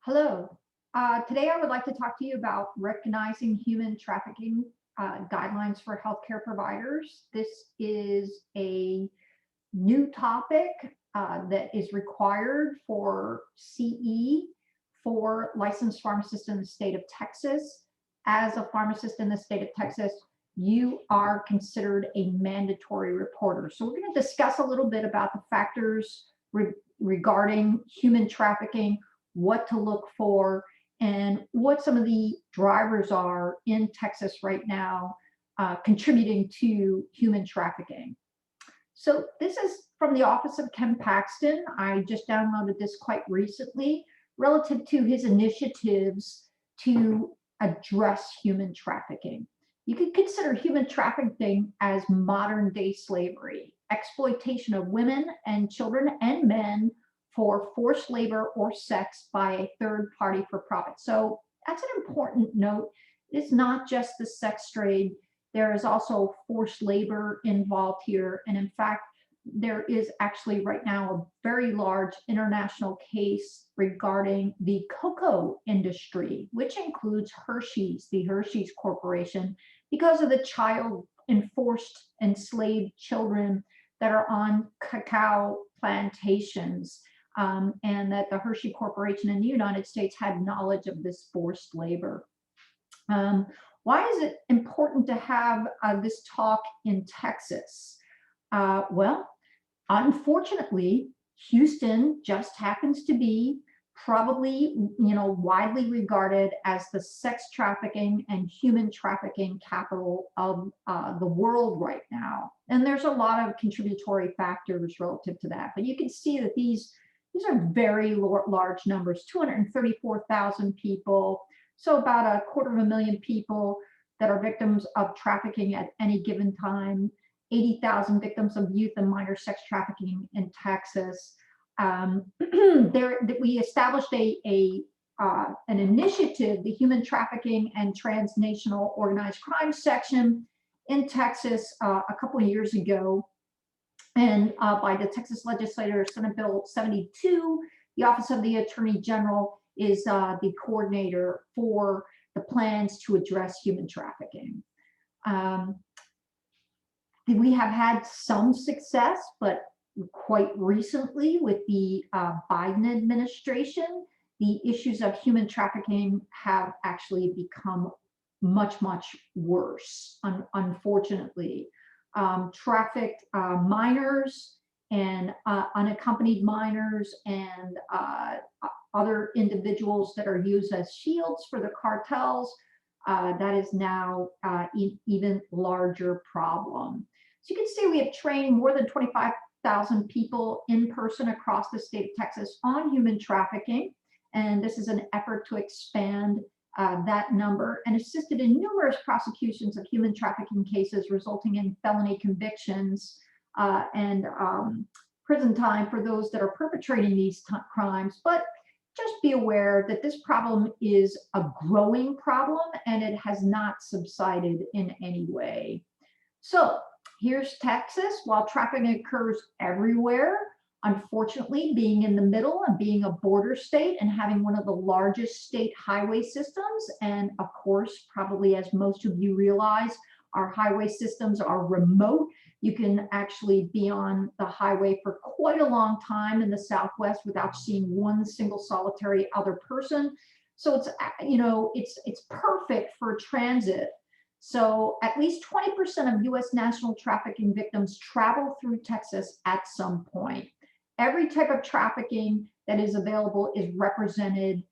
Hello. Today I would like to talk to you about recognizing human trafficking guidelines for healthcare providers. This is a new topic that is required for CE for licensed pharmacists in the state of Texas. As a pharmacist in the state of Texas, you are considered a mandatory reporter. So we're going to discuss a little bit about the factors regarding human trafficking, what to look for, and what some of the drivers are in Texas right now contributing to human trafficking. So this is from the office of Ken Paxton. I just downloaded this quite recently relative to his initiatives to address human trafficking. You could consider human trafficking as modern day slavery, exploitation of women and children and men for forced labor or sex by a third party for profit. So that's an important note. It's not just the sex trade. There is also forced labor involved here. And in fact, there is actually right now a very large international case regarding the cocoa industry, which includes Hershey's, the Hershey's Corporation, because of the child enforced enslaved children that are on cacao plantations. And that the Hershey Corporation in the United States had knowledge of this forced labor. Why is it important to have this talk in Texas? Well, unfortunately, Houston just happens to be probably, widely regarded as the sex trafficking and human trafficking capital of the world right now. And there's a lot of contributory factors relative to that. But you can see that these are very large numbers, 234,000 people. So about 250,000 people that are victims of trafficking at any given time, 80,000 victims of youth and minor sex trafficking in Texas. We established an initiative, the Human Trafficking and Transnational Organized Crime Section in Texas a couple of years ago. And by the Texas legislator, Senate Bill 72, the Office of the Attorney General is the coordinator for the plans to address human trafficking. We have had some success, but quite recently with the Biden administration, the issues of human trafficking have actually become much, much worse, unfortunately. Trafficked minors and unaccompanied minors and other individuals that are used as shields for the cartels, that is now even larger problem. So you can see we have trained more than 25,000 people in person across the state of Texas on human trafficking. And this is an effort to expand that number, and assisted in numerous prosecutions of human trafficking cases resulting in felony convictions and prison time for those that are perpetrating these crimes. But just be aware that this problem is a growing problem and it has not subsided in any way. So here's Texas. While trafficking occurs everywhere, unfortunately, being in the middle and being a border state and having one of the largest state highway systems, and of course, probably as most of you realize, our highway systems are remote. You can actually be on the highway for quite a long time in the Southwest without seeing one single solitary other person. So it's perfect for transit. So at least 20% of US national trafficking victims travel through Texas at some point. Every type of trafficking that is available is represented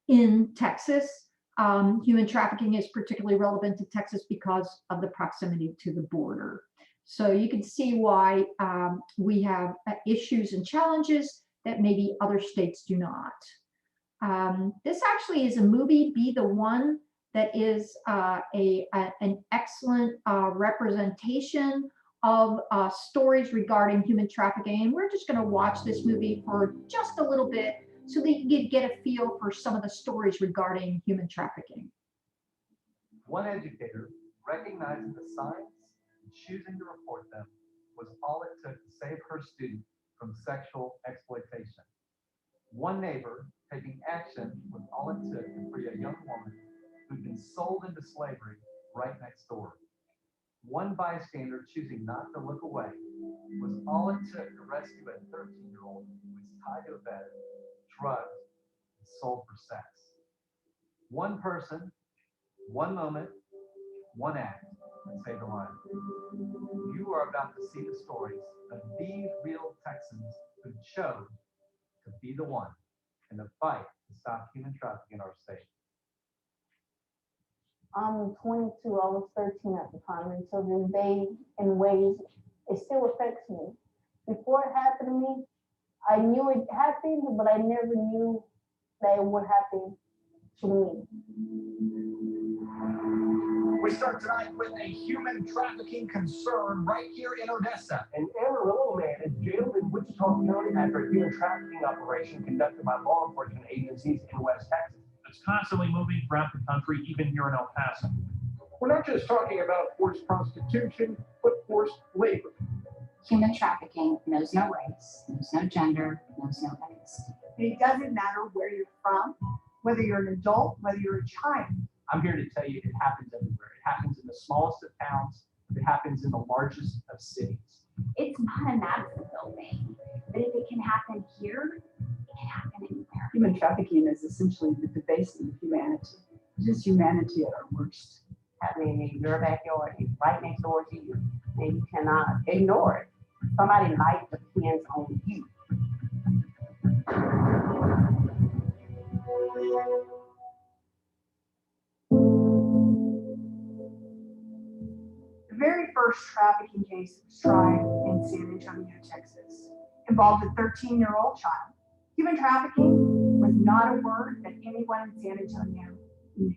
in Texas. Human trafficking is particularly relevant to Texas because of the proximity to the border. So you can see why we have issues and challenges that maybe other states do not. This actually is a movie, Be the One, that is an excellent representation of stories regarding human trafficking. And we're just going to watch this movie for just a little bit so that you can get a feel for some of the stories regarding human trafficking. One educator, recognizing the signs and choosing to report them, was all it took to save her student from sexual exploitation. One neighbor taking action was all it took to free a young woman who'd been sold into slavery right next door. One bystander choosing not to look away was all it took to rescue a 13-year-old who was tied to a bed, drugged, and sold for sex. One person, one moment, one act can save a life. You are about to see the stories of these real Texans who chose to be the one in the fight to stop human trafficking in our state. I'm 22, I was 13 at the time, and so this day, in ways, it still affects me. Before it happened to me, I knew it happened, but I never knew that it would happen to me. We start tonight with a human trafficking concern right here in Odessa. An Amarillo man is jailed in Wichita County after a human trafficking operation conducted by law enforcement agencies in West Texas. It's constantly moving throughout the country, even here in El Paso. We're not just talking about forced prostitution, but forced labor. Human trafficking knows no race, knows no gender, knows no ethnicity. It doesn't matter where you're from, whether you're an adult, whether you're a child. I'm here to tell you it happens everywhere. It happens in the smallest of towns. It happens in the largest of cities. It's not a Madisonville thing, but if it can happen here, it can happen anywhere. Human trafficking is essentially the debasing of humanity. It's just humanity at our worst. Happening in your backyard, it's right next door to you, and you cannot ignore it. Somebody's life depends on you. The very first trafficking case was tried in San Antonio, Texas, involved a 13-year-old child. Human trafficking was not a word that anyone in San Antonio knew,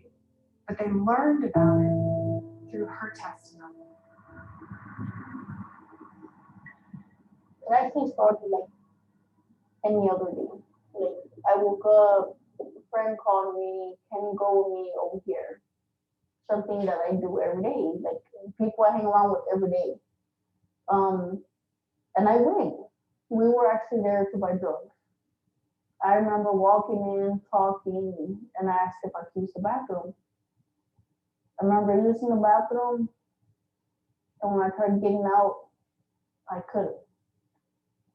but they learned about it through her testimony. It actually started like any other day. Like I woke up, a friend called me, can you go with me over here? Something that I do every day, like people I hang around with every day. And I went. We were actually there to buy drugs. I remember walking in, talking, and I asked if I could use the bathroom. I remember using the bathroom, and when I tried getting out, I couldn't.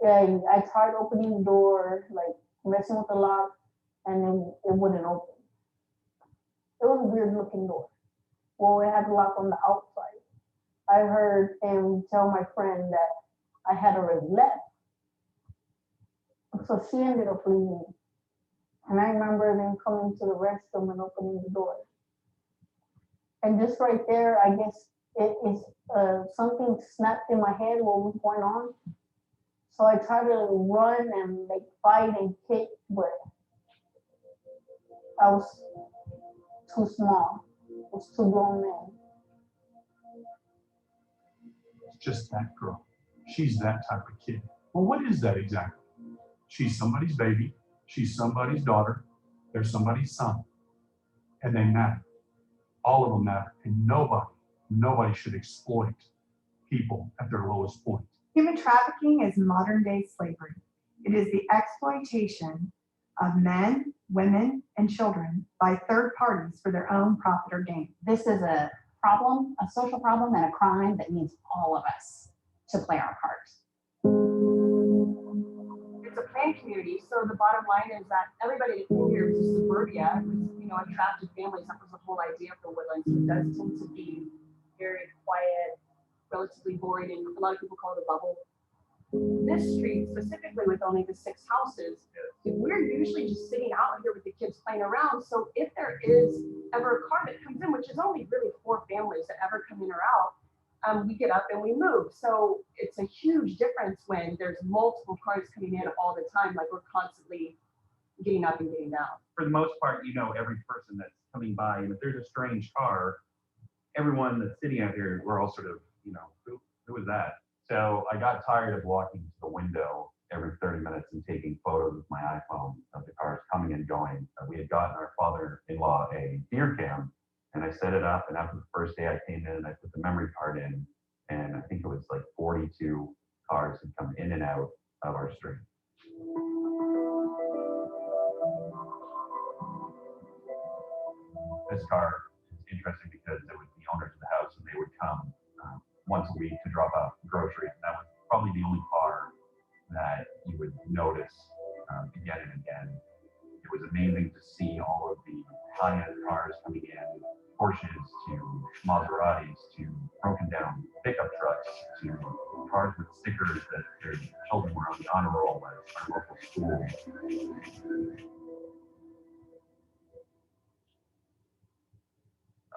And I tried opening the door, like messing with the lock, and it wouldn't open. It was a weird looking door. Well, it had the lock on the outside. I heard him tell my friend that I had already left. So she ended up leaving. And I remember them coming to the restroom and opening the door. And just right there, I guess it is something snapped in my head what was going on. So I tried to run and like fight and kick, but I was too small. It was too grown men. It's just that girl. She's that type of kid. Well, what is that exactly? She's somebody's baby. She's somebody's daughter. They're somebody's son. And they matter. All of them matter. And nobody should exploit people at their lowest point. Human trafficking is modern day slavery. It is the exploitation of men, women, and children by third parties for their own profit or gain. This is a problem, a social problem, and a crime that needs all of us to play our part. It's a planned community, so the bottom line is that everybody that came here was suburbia, was, attracted families. That was the whole idea of the Woodlands. So it does tend to be very quiet, relatively boring, and a lot of people call it a bubble. This street specifically, with only the 6 houses, we're usually just sitting out here with the kids playing around. So if there is ever a car that comes in, which is only really 4 families that ever come in or out, we get up and we move. So it's a huge difference when there's multiple cars coming in all the time, like we're constantly getting up and getting down. For the most part, every person that's coming by, and if there's a strange car, everyone that's sitting out here, we're all sort of, who is that? So I got tired of walking to the window every 30 minutes and taking photos with my iPhone of the cars coming and going. We had gotten our father-in-law a deer cam, and I set it up, and after the first day I came in, I put the memory card in, and I think it was like 42 cars had come in and out of our street. this car is interesting because it was the owners of the house, and they would come once a week to drop off groceries. And that was probably the only car that you would notice again and again. It was amazing to see all of the high-end cars coming in, Porsches to Maseratis to broken down pickup trucks to cars with stickers that their children were on the honor roll at our local school.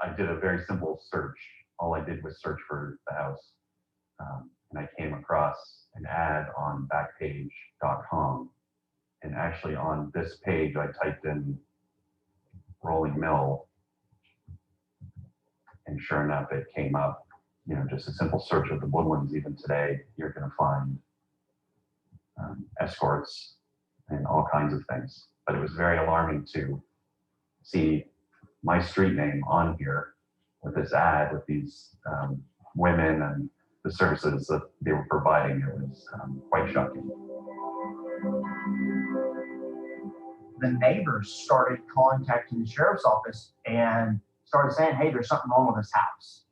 I did a very simple search. All I did was search for the house. And I came across an ad on Backpage.com. And actually on this page, I typed in Rolling Mill. And sure enough, it came up, you know, just a simple search of the Woodlands. Even today, you're going to find escorts and all kinds of things. But it was very alarming to see my street name on here with this ad with these women and the services that they were providing. It was quite shocking. The neighbors started contacting the sheriff's office and started saying, hey, there's something wrong with this house.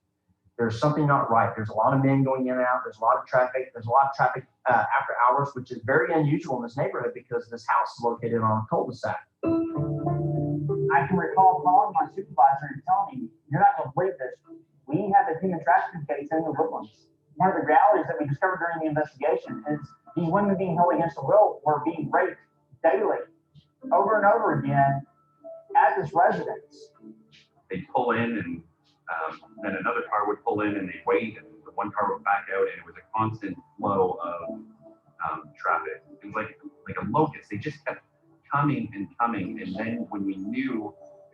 There's something not right. There's a lot of men going in and out. There's a lot of traffic. There's a lot of traffic after hours, which is very unusual in this neighborhood because this house is located on a cul-de-sac. I can recall calling my supervisor and telling him, you're not going to believe this. We have a human trafficking case in the Woodlands. One of the realities that we discovered during the investigation is these women being held against the will were being raped daily, over and over again at this residence. They'd pull in and then another car would pull in and they'd wait and the one car would back out, and it was a constant flow of traffic. It was like a locust. They just kept coming and coming, and then when we knew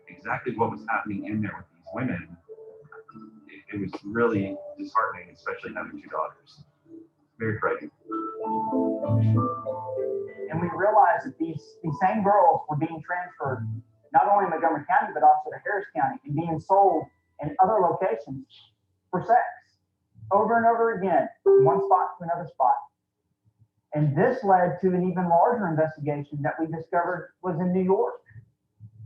exactly what was happening in there with these women, it was really disheartening, especially having two daughters. Very frightening. And we realized that these same girls were being transferred not only in Montgomery County, but also to Harris County and being sold in other locations for sex over and over again, from one spot to another spot. And this led to an even larger investigation that we discovered was in New York.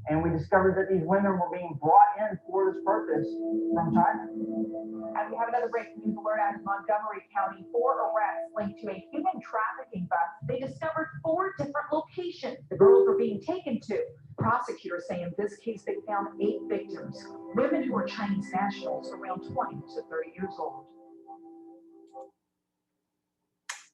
And we discovered that these women were being brought in for this purpose from China. And we have another breaking news alert out of Montgomery County. 4 arrests linked to a human trafficking bust. They discovered 4 different locations the girls were being taken to. Prosecutors say in this case they found 8 victims, women who are Chinese nationals around 20 to 30 years old.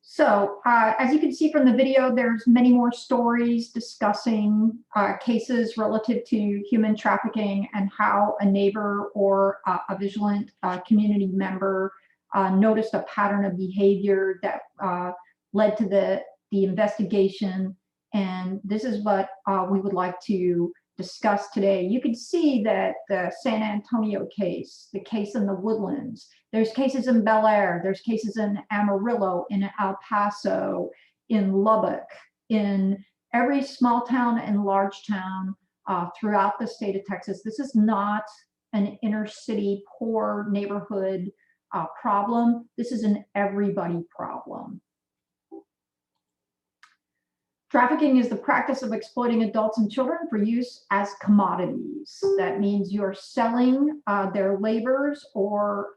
So as you can see from the video, there's many more stories discussing cases relative to human trafficking and how a neighbor or a vigilant community member noticed a pattern of behavior that led to the investigation. And this is what we would like to discuss today. You can see that the San Antonio case, the case in the Woodlands, there's cases in Bel Air, there's cases in Amarillo, in El Paso, in Lubbock, in every small town and large town throughout the state of Texas. This is not an inner city poor neighborhood problem. This is an everybody problem. Trafficking is the practice of exploiting adults and children for use as commodities. That means you're selling their labors or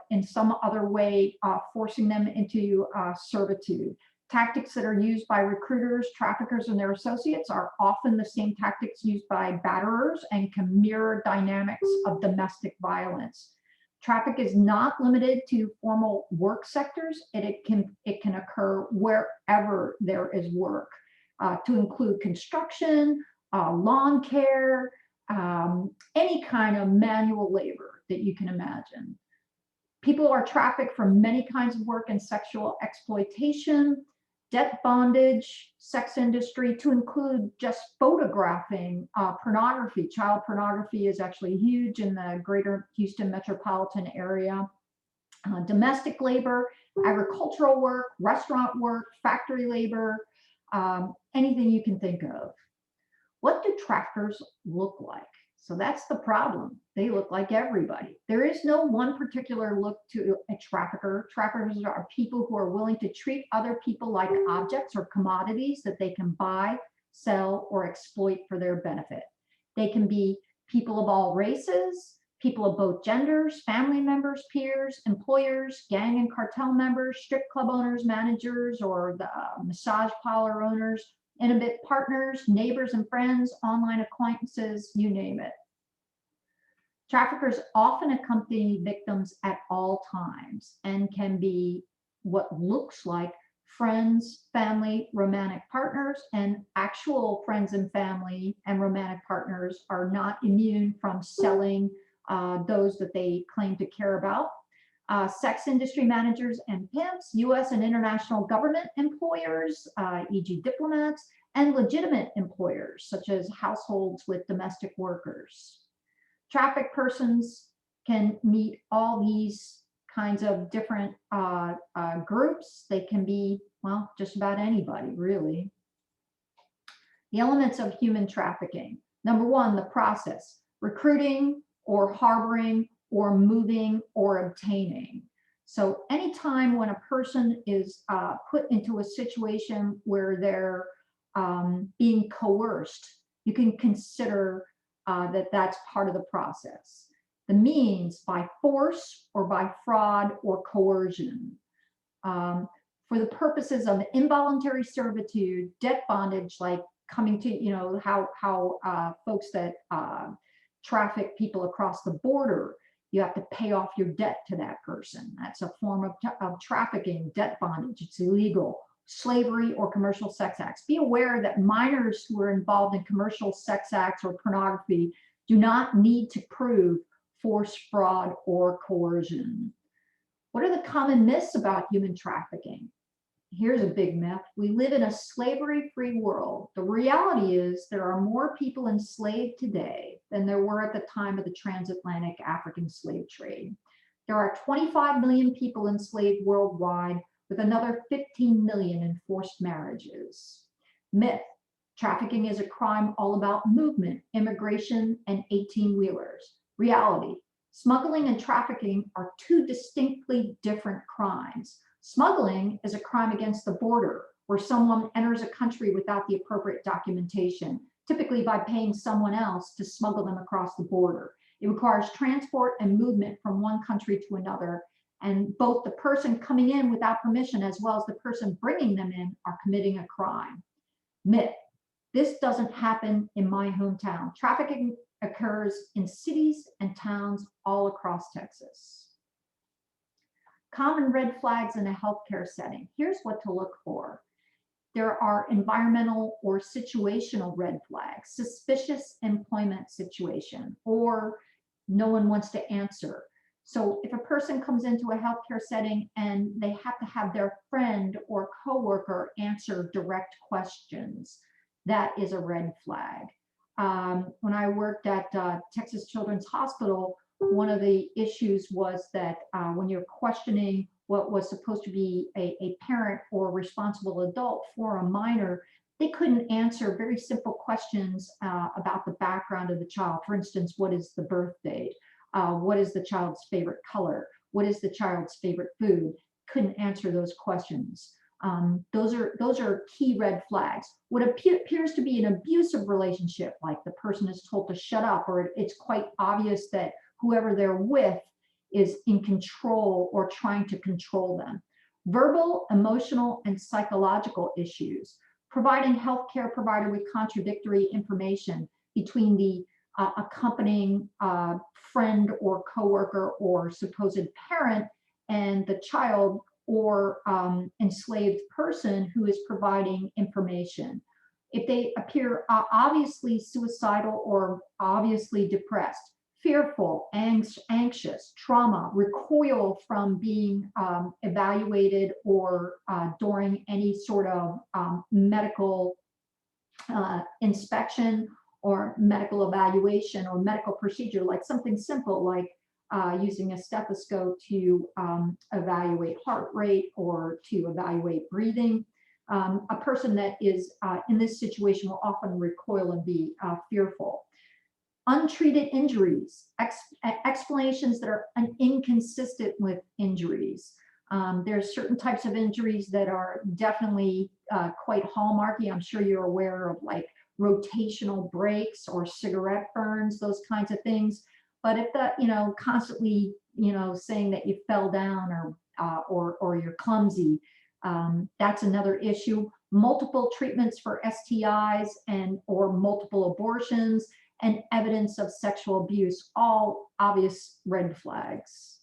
in some other way forcing them into servitude. Tactics that are used by recruiters, traffickers, and their associates are often the same tactics used by batterers and can mirror dynamics of domestic violence. Traffic is not limited to formal work sectors. It can occur wherever there is work. To include construction, lawn care, any kind of manual labor that you can imagine. People are trafficked for many kinds of work and sexual exploitation, debt bondage, sex industry, to include just photographing pornography. Child pornography is actually huge in the greater Houston metropolitan area. Domestic labor, agricultural work, restaurant work, factory labor, anything you can think of. What do traffickers look like? So that's the problem. They look like everybody. There is no one particular look to a trafficker. Traffickers are people who are willing to treat other people like objects or commodities that they can buy, sell, or exploit for their benefit. They can be people of all races, people of both genders, family members, peers, employers, gang and cartel members, strip club owners, managers, or the massage parlor owners, intimate partners, neighbors and friends, online acquaintances, you name it. Traffickers often accompany victims at all times and can be what looks like friends, family, romantic partners, and actual friends and family and romantic partners are not immune from selling those that they claim to care about. Sex industry managers and pimps, US and international government employers, e.g. diplomats, and legitimate employers, such as households with domestic workers. Trafficked persons can meet all these kinds of different groups. They can be, well, just about anybody, really. The elements of human trafficking. Number one, the process: recruiting or harboring or moving or obtaining. So anytime when a person is put into a situation where they're being coerced, you can consider that that's part of the process. The means: by force or by fraud or coercion. For the purposes of involuntary servitude, debt bondage, like coming to, you know, how folks that traffic people across the border, you have to pay off your debt to that person. That's a form of trafficking, debt bondage. It's illegal. Slavery or commercial sex acts. Be aware that minors who are involved in commercial sex acts or pornography do not need to prove force, fraud, or coercion. What are the common myths about human trafficking? Here's a big myth. We live in a slavery-free world. The reality is there are more people enslaved today than there were at the time of the transatlantic African slave trade. There are 25 million people enslaved worldwide, with another 15 million in forced marriages. Myth: trafficking is a crime all about movement, immigration, and 18-wheelers. Reality: smuggling and trafficking are two distinctly different crimes. Smuggling is a crime against the border, where someone enters a country without the appropriate documentation, typically by paying someone else to smuggle them across the border. It requires transport and movement from one country to another, and both the person coming in without permission as well as the person bringing them in are committing a crime. Myth: this doesn't happen in my hometown. Trafficking occurs in cities and towns all across Texas. Common red flags in a healthcare setting. Here's what to look for. There are environmental or situational red flags: suspicious employment situation, or no one wants to answer. So if a person comes into a healthcare setting and they have to have their friend or coworker answer direct questions, that is a red flag. When I worked at Texas Children's Hospital, one of the issues was that when you're questioning what was supposed to be a parent or responsible adult for a minor, they couldn't answer very simple questions about the background of the child. For instance, what is the birth date? What is the child's favorite color? What is the child's favorite food? Couldn't answer those questions. Those are key red flags. What appears to be an abusive relationship, like the person is told to shut up, or it's quite obvious that whoever they're with is in control or trying to control them. Verbal, emotional, and psychological issues. Providing healthcare provider with contradictory information between the accompanying friend or coworker or supposed parent and the child or enslaved person who is providing information. If they appear obviously suicidal or obviously depressed, fearful, anxious, trauma, recoil from being evaluated or during any sort of medical inspection or medical evaluation or medical procedure, like something simple like using a stethoscope to evaluate heart rate or to evaluate breathing. A person that is in this situation will often recoil and be fearful. Untreated injuries, explanations that are inconsistent with injuries. There's certain types of injuries that are definitely quite hallmarky. I'm sure you're aware of, like rotational breaks or cigarette burns, those kinds of things. But if the, constantly, saying that you fell down or you're clumsy, that's another issue. Multiple treatments for STIs or multiple abortions and evidence of sexual abuse, all obvious red flags.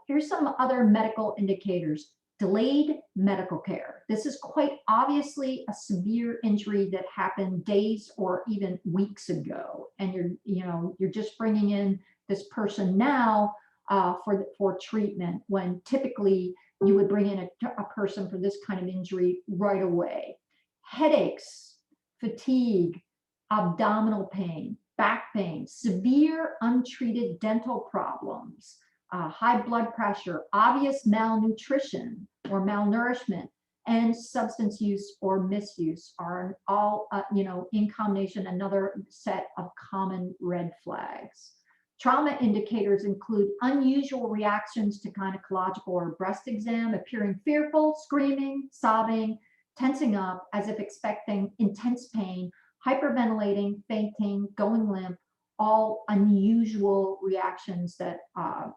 Here's some other medical indicators. Delayed medical care. This is quite obviously a severe injury that happened days or even weeks ago, and you're just bringing in this person now for treatment, when typically you would bring in a person for this kind of injury right away. Headaches, fatigue, abdominal pain, back pain, severe untreated dental problems, high blood pressure, obvious malnutrition or malnourishment, and substance use or misuse are all, in combination, another set of common red flags. Trauma indicators include unusual reactions to gynecological or breast exam, appearing fearful, screaming, sobbing, tensing up as if expecting intense pain, hyperventilating, fainting, going limp, all unusual reactions that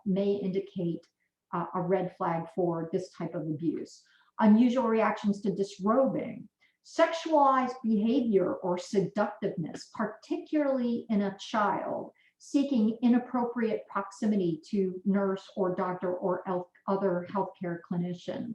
may indicate a red flag for this type of abuse. Unusual reactions to disrobing, sexualized behavior or seductiveness, particularly in a child, seeking inappropriate proximity to nurse or doctor or other healthcare clinician.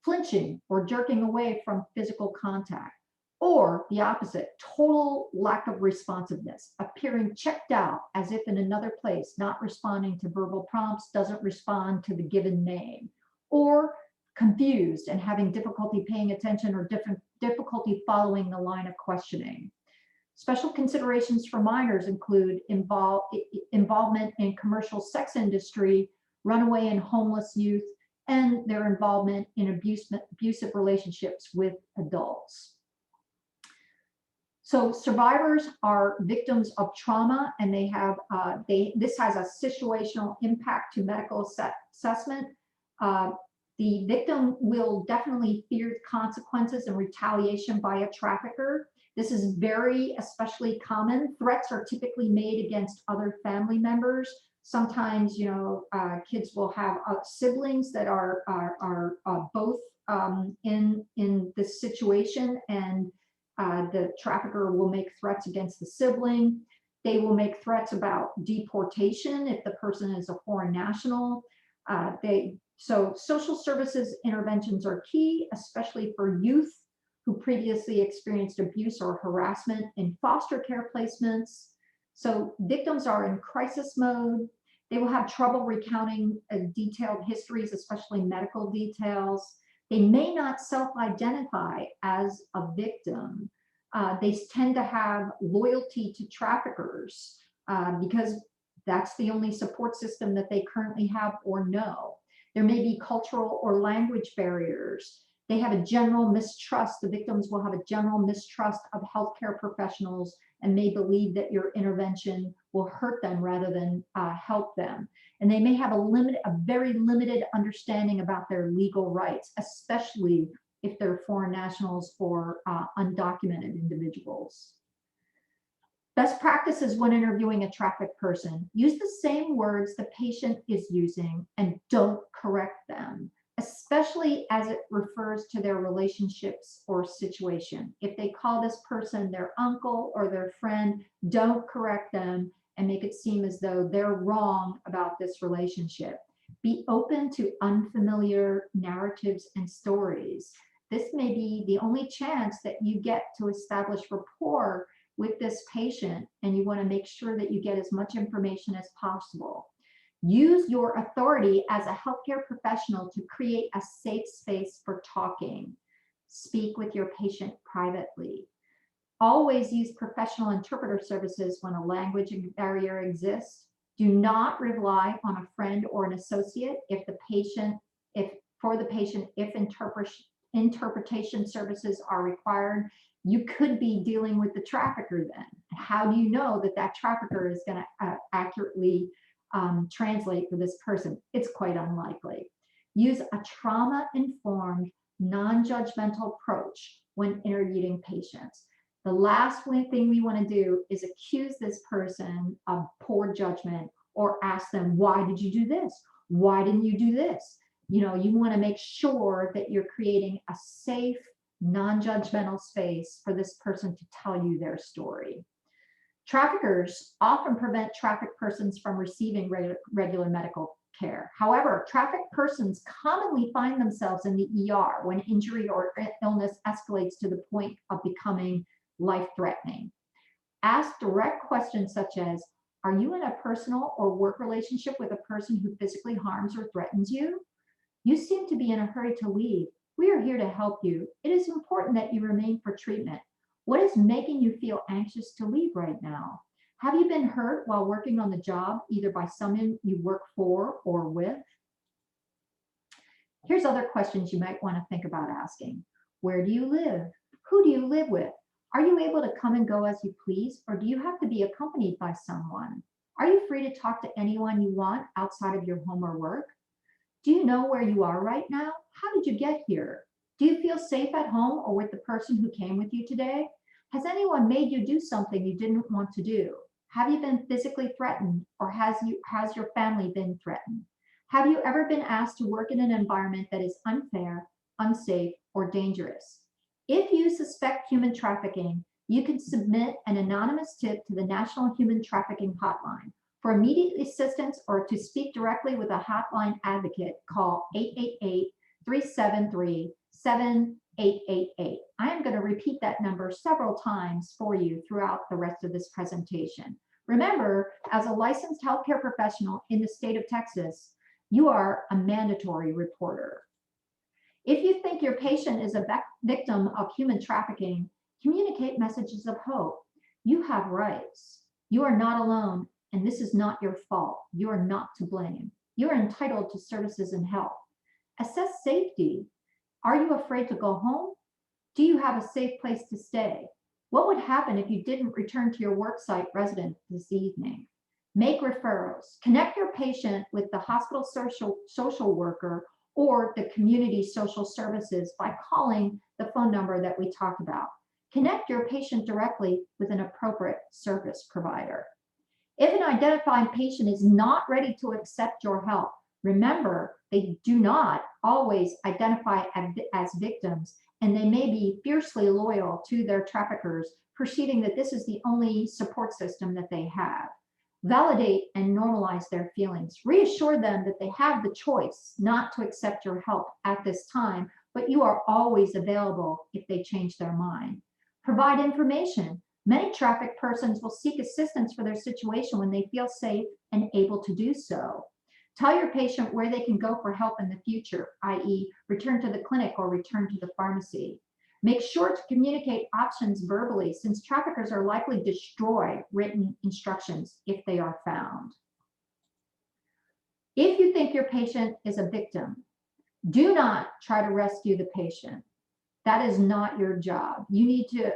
Flinching or jerking away from physical contact. Or the opposite, total lack of responsiveness, appearing checked out as if in another place, not responding to verbal prompts, doesn't respond to the given name, or confused and having difficulty paying attention or difficulty following the line of questioning. Special considerations for minors include involvement in commercial sex industry, runaway and homeless youth, and their involvement in abusive relationships with adults. So survivors are victims of trauma, and they have this has a situational impact to medical assessment. The victim will definitely fear consequences and retaliation by a trafficker. This is very especially common. Threats are typically made against other family members. Sometimes, kids will have siblings that are both in this situation, and the trafficker will make threats against the sibling. They will make threats about deportation if the person is a foreign national. So social services interventions are key, especially for youth who previously experienced abuse or harassment in foster care placements. So victims are in crisis mode. They will have trouble recounting detailed histories, especially medical details. They may not self-identify as a victim. They tend to have loyalty to traffickers because that's the only support system that they currently have or know. There may be cultural or language barriers. They have a general mistrust. The victims will have a general mistrust of healthcare professionals and may believe that your intervention will hurt them rather than help them. And they may have a very limited understanding about their legal rights, especially if they're foreign nationals or undocumented individuals. Best practices when interviewing a trafficked person: use the same words the patient is using and don't correct them, especially as it refers to their relationships or situation. If they call this person their uncle or their friend, don't correct them and make it seem as though they're wrong about this relationship. Be open to unfamiliar narratives and stories. This may be the only chance that you get to establish rapport with this patient, and you want to make sure that you get as much information as possible. Use your authority as a healthcare professional to create a safe space for talking. Speak with your patient privately. Always use professional interpreter services when a language barrier exists. Do not rely on a friend or an associate if interpretation services are required. You could be dealing with the trafficker then. How do you know that that trafficker is going to accurately translate for this person? It's quite unlikely. Use a trauma-informed, non-judgmental approach when interviewing patients. The last thing we want to do is accuse this person of poor judgment or ask them, why did you do this? Why didn't you do this? You know, you want to make sure that you're creating a safe, non-judgmental space for this person to tell you their story. Traffickers often prevent trafficked persons from receiving regular medical care. However, trafficked persons commonly find themselves in the ER when injury or illness escalates to the point of becoming life-threatening. Ask direct questions such as, are you in a personal or work relationship with a person who physically harms or threatens you? You seem to be in a hurry to leave. We are here to help you. It is important that you remain for treatment. What is making you feel anxious to leave right now? Have you been hurt while working on the job, either by someone you work for or with? Here's other questions you might want to think about asking. Where do you live? Who do you live with? Are you able to come and go as you please, or do you have to be accompanied by someone? Are you free to talk to anyone you want outside of your home or work? Do you know where you are right now? How did you get here? Do you feel safe at home or with the person who came with you today? Has anyone made you do something you didn't want to do? Have you been physically threatened, or has your family been threatened? Have you ever been asked to work in an environment that is unfair, unsafe, or dangerous? If you suspect human trafficking, you can submit an anonymous tip to the National Human Trafficking Hotline. For immediate assistance or to speak directly with a hotline advocate, call 888-373-7888. I am going to repeat that number several times for you throughout the rest of this presentation. Remember, as a licensed healthcare professional in the state of Texas, you are a mandatory reporter. If you think your patient is a victim of human trafficking, communicate messages of hope. You have rights. You are not alone, and this is not your fault. You are not to blame. You are entitled to services and help. Assess safety. Are you afraid to go home? Do you have a safe place to stay? What would happen if you didn't return to your worksite residence this evening? Make referrals. Connect your patient with the hospital social worker or the community social services by calling the phone number that we talked about. Connect your patient directly with an appropriate service provider. If an identified patient is not ready to accept your help, remember, they do not always identify as victims, and they may be fiercely loyal to their traffickers, perceiving that this is the only support system that they have. Validate and normalize their feelings. Reassure them that they have the choice not to accept your help at this time, but you are always available if they change their mind. Provide information. Many trafficked persons will seek assistance for their situation when they feel safe and able to do so. Tell your patient where they can go for help in the future, i.e., return to the clinic or return to the pharmacy. Make sure to communicate options verbally, since traffickers are likely to destroy written instructions if they are found. If you think your patient is a victim, do not try to rescue the patient. That is not your job. You need to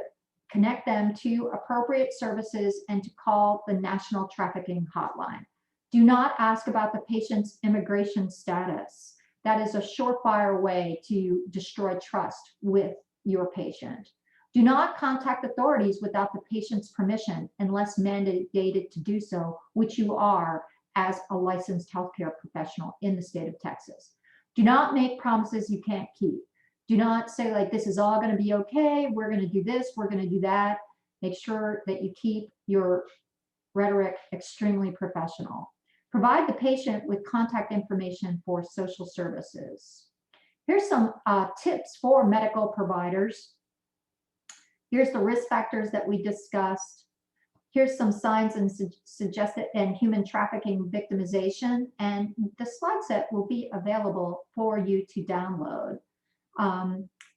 connect them to appropriate services and to call the National Trafficking Hotline. Do not ask about the patient's immigration status. That is a surefire way to destroy trust with your patient. Do not contact authorities without the patient's permission unless mandated to do so, which you are as a licensed healthcare professional in the state of Texas. Do not make promises you can't keep. Do not say, like, this is all going to be okay, we're going to do this, we're going to do that. Make sure that you keep your rhetoric extremely professional. Provide the patient with contact information for social services. Here's some tips for medical providers. Here's the risk factors that we discussed. Here's some signs and suggested and human trafficking victimization. And the slide set will be available for you to download.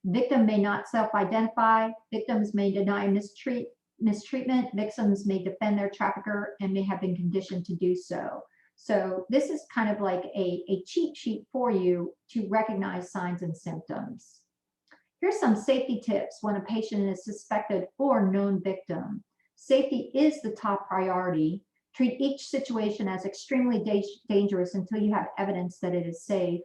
Victim may not self-identify. Victims may deny mistreatment. Victims may defend their trafficker and may have been conditioned to do so. So this is kind of like a cheat sheet for you to recognize signs and symptoms. Here's some safety tips when a patient is suspected or known victim. Safety is the top priority. Treat each situation as extremely dangerous until you have evidence that it is safe.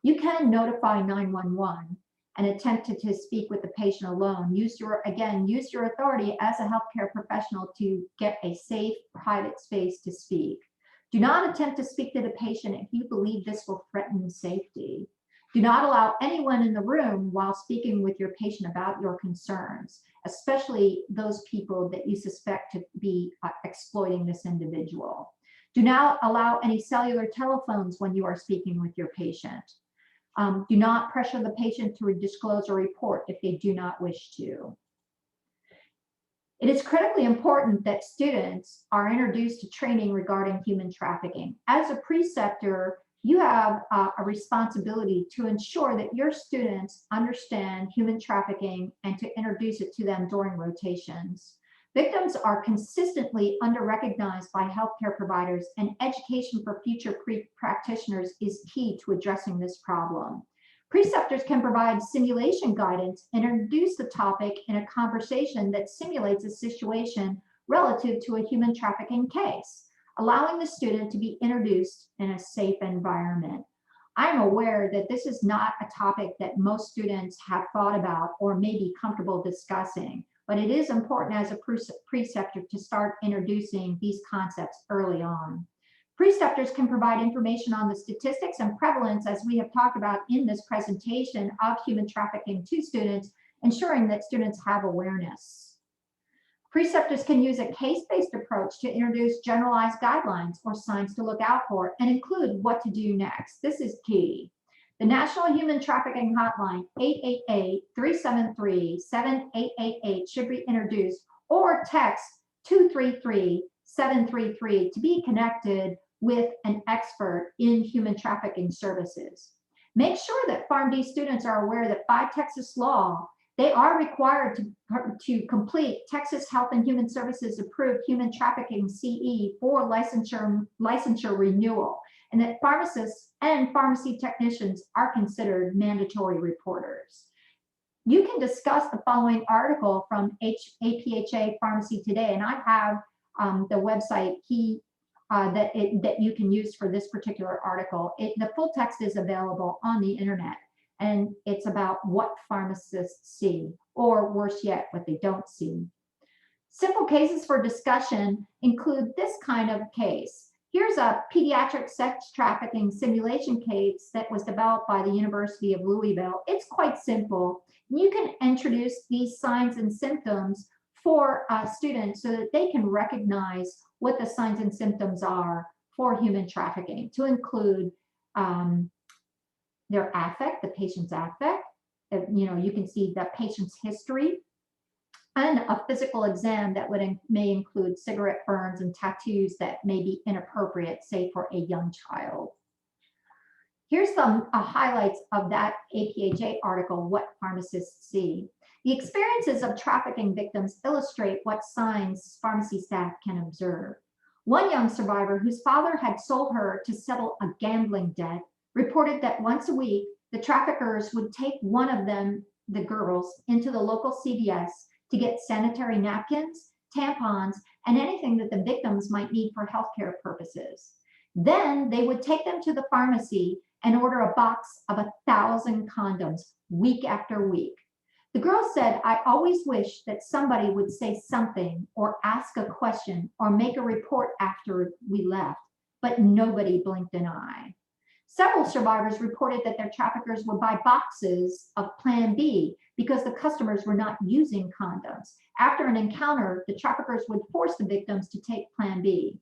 You can notify 911. and attempted to speak with the patient alone. Use your authority as a healthcare professional to get a safe, private space to speak. Do not attempt to speak to the patient if you believe this will threaten safety. Do not allow anyone in the room while speaking with your patient about your concerns, especially those people that you suspect to be exploiting this individual. Do not allow any cellular telephones when you are speaking with your patient. Do not pressure the patient to disclose or report if they do not wish to. It is critically important that students are introduced to training regarding human trafficking. As a preceptor, you have a responsibility to ensure that your students understand human trafficking and to introduce it to them during rotations. Victims are consistently under-recognized by healthcare providers, and education for future practitioners is key to addressing this problem. Preceptors can provide simulation guidance and introduce the topic in a conversation that simulates a situation relative to a human trafficking case, allowing the student to be introduced in a safe environment. I'm aware that this is not a topic that most students have thought about or may be comfortable discussing, but it is important as a preceptor to start introducing these concepts early on. Preceptors can provide information on the statistics and prevalence, as we have talked about in this presentation, of human trafficking to students, ensuring that students have awareness. Preceptors can use a case-based approach to introduce generalized guidelines or signs to look out for and include what to do next. This is key. The National Human Trafficking Hotline, 888-373-7888, should be introduced, or text 233-733 to be connected with an expert in human trafficking services. Make sure that PharmD students are aware that by Texas law, they are required to complete Texas Health and Human Services approved human trafficking CE for licensure renewal, and that pharmacists and pharmacy technicians are considered mandatory reporters. You can discuss the following article from APHA Pharmacy Today, and I have the website that you can use for this particular article. The full text is available on the internet, and it's about what pharmacists see, or worse yet, what they don't see. Simple cases for discussion include this kind of case. Here's a pediatric sex trafficking simulation case that was developed by the University of Louisville. It's quite simple. You can introduce these signs and symptoms for students so that they can recognize what the signs and symptoms are for human trafficking, to include their affect, the patient's affect. You can see the patient's history, and a physical exam that may include cigarette burns and tattoos that may be inappropriate, say for a young child. Here's some highlights of that APHA article, What Pharmacists See. The experiences of trafficking victims illustrate what signs pharmacy staff can observe. One young survivor, whose father had sold her to settle a gambling debt, reported that once a week, the traffickers would take one of them, the girls, into the local CVS to get sanitary napkins, tampons, and anything that the victims might need for healthcare purposes. Then they would take them to the pharmacy and order a box of 1,000 condoms week after week. The girl said, "I always wished that somebody would say something or ask a question or make a report after we left, but nobody blinked an eye." Several survivors reported that their traffickers would buy boxes of Plan B because the customers were not using condoms. After an encounter, the traffickers would force the victims to take Plan B.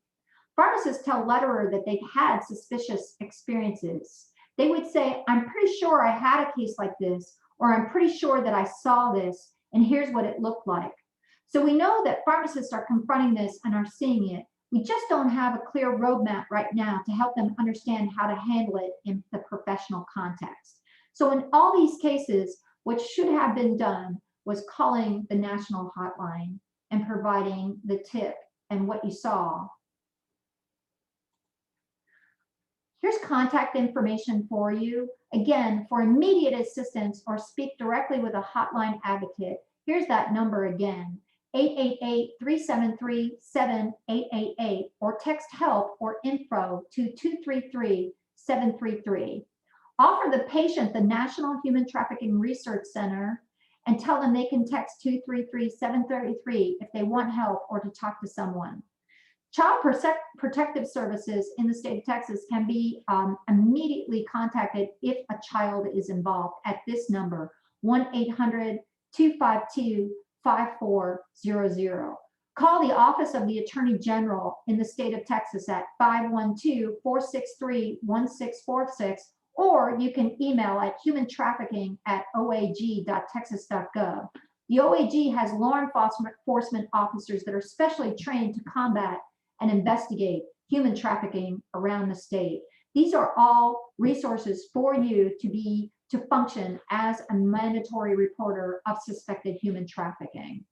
Pharmacists tell Letterer that they've had suspicious experiences. They would say, "I'm pretty sure I had a case like this," or "I'm pretty sure that I saw this, and here's what it looked like." So we know that pharmacists are confronting this and are seeing it. We just don't have a clear roadmap right now to help them understand how to handle it in the professional context. So in all these cases, what should have been done was calling the national hotline and providing the tip and what you saw. Here's contact information for you. Again, for immediate assistance or speak directly with a hotline advocate, here's that number again, 888-373-7888, or text help or info to 233-733. Offer the patient the National Human Trafficking Research Center and tell them they can text 233-733 if they want help or to talk to someone. Child Protective Services in the state of Texas can be immediately contacted if a child is involved at this number, 1-800-252-5400. Call the Office of the Attorney General in the state of Texas at 512-463-1646, or you can email at humantrafficking@oag.texas.gov. The OAG has law enforcement officers that are specially trained to combat and investigate human trafficking around the state. These are all resources for you to function as a mandatory reporter of suspected human trafficking.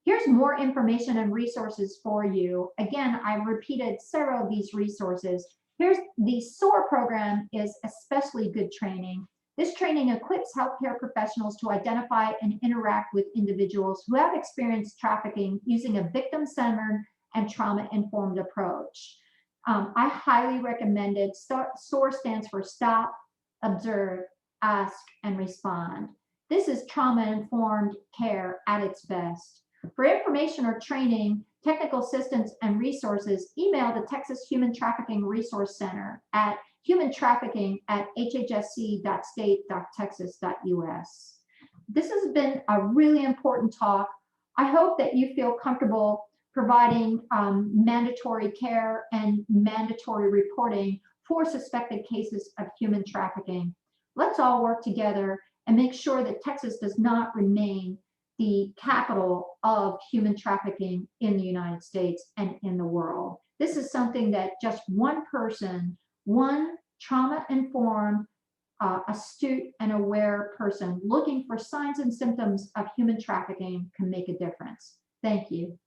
Here's more information and resources for you. Again, I repeated several of these resources. Here's the SOAR program is especially good training. This training equips healthcare professionals to identify and interact with individuals who have experienced trafficking using a victim-centered and trauma-informed approach. I highly recommend it. SOAR stands for Stop, Observe, Ask, and Respond. This is trauma-informed care at its best. For information or training, technical assistance, and resources, email the Texas Human Trafficking Resource Center at humantrafficking@hhsc.state.texas.us. This has been a really important talk. I hope that you feel comfortable providing mandatory care and mandatory reporting for suspected cases of human trafficking. Let's all work together and make sure that Texas does not remain the capital of human trafficking in the United States and in the world. This is something that just one person, one trauma-informed, astute and aware person looking for signs and symptoms of human trafficking can make a difference. Thank you.